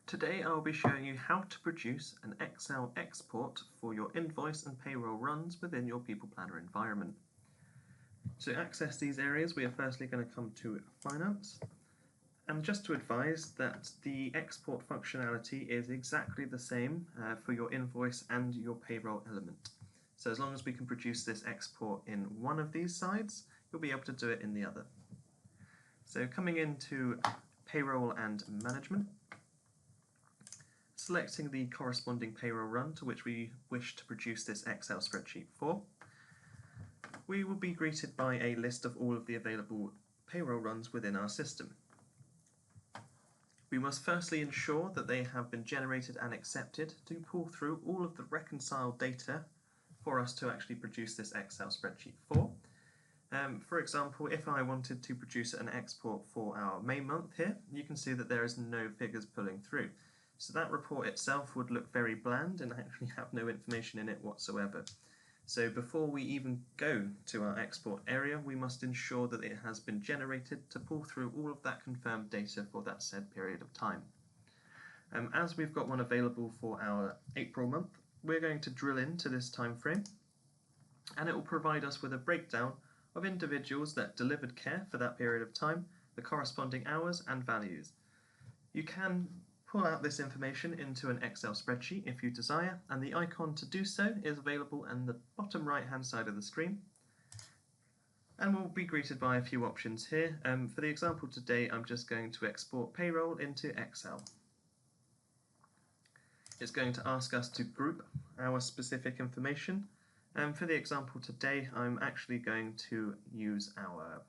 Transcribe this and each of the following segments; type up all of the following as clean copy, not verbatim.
Today I'll be showing you how to produce an Excel export for your invoice and payroll runs within your People Planner environment. To access these areas, we are firstly going to come to Finance, and just to advise that the export functionality is exactly the same for your invoice and your payroll element. So as long as we can produce this export in one of these sides, you'll be able to do it in the other. So coming into Payroll and Management, selecting the corresponding payroll run to which we wish to produce this Excel spreadsheet for, we will be greeted by a list of all of the available payroll runs within our system. We must firstly ensure that they have been generated and accepted to pull through all of the reconciled data for us to actually produce this Excel spreadsheet for. For example, if I wanted to produce an export for our May month here, you can see that there is no figures pulling through. So that report itself would look very bland and actually have no information in it whatsoever. So before we even go to our export area, we must ensure that it has been generated to pull through all of that confirmed data for that said period of time. As we've got one available for our April month, we're going to drill into this time frame, and it will provide us with a breakdown of individuals that delivered care for that period of time, the corresponding hours and values. You can pull out this information into an Excel spreadsheet if you desire, and the icon to do so is available in the bottom right hand side of the screen. And we'll be greeted by a few options here. For the example today, I'm just going to export payroll into Excel. It's going to ask us to group our specific information. For the example today, I'm actually going to use our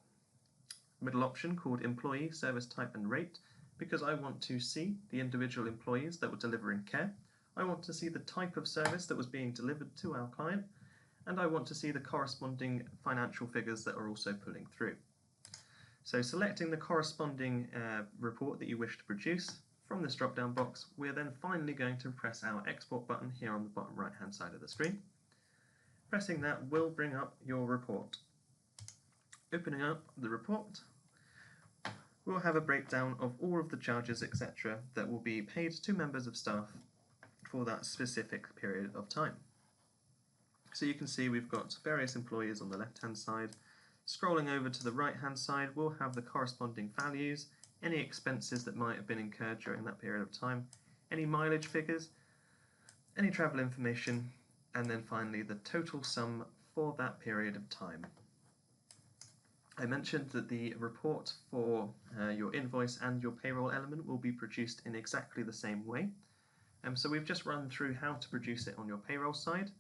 middle option called Employee, Service Type and Rate, because I want to see the individual employees that were delivering care, I want to see the type of service that was being delivered to our client, and I want to see the corresponding financial figures that are also pulling through. So selecting the corresponding report that you wish to produce from this drop-down box, we're then finally going to press our export button here on the bottom right hand side of the screen. Pressing that will bring up your report. Opening up the report, we'll have a breakdown of all of the charges, etc., that will be paid to members of staff for that specific period of time. So you can see we've got various employees on the left-hand side. Scrolling over to the right-hand side, we'll have the corresponding values, any expenses that might have been incurred during that period of time, any mileage figures, any travel information, and then finally the total sum for that period of time. I mentioned that the report for your invoice and your payroll element will be produced in exactly the same way. So we've just run through how to produce it on your payroll side.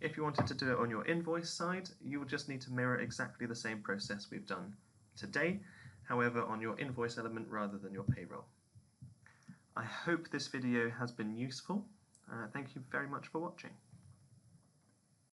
If you wanted to do it on your invoice side, you will just need to mirror exactly the same process we've done today, however on your invoice element rather than your payroll. I hope this video has been useful. Thank you very much for watching.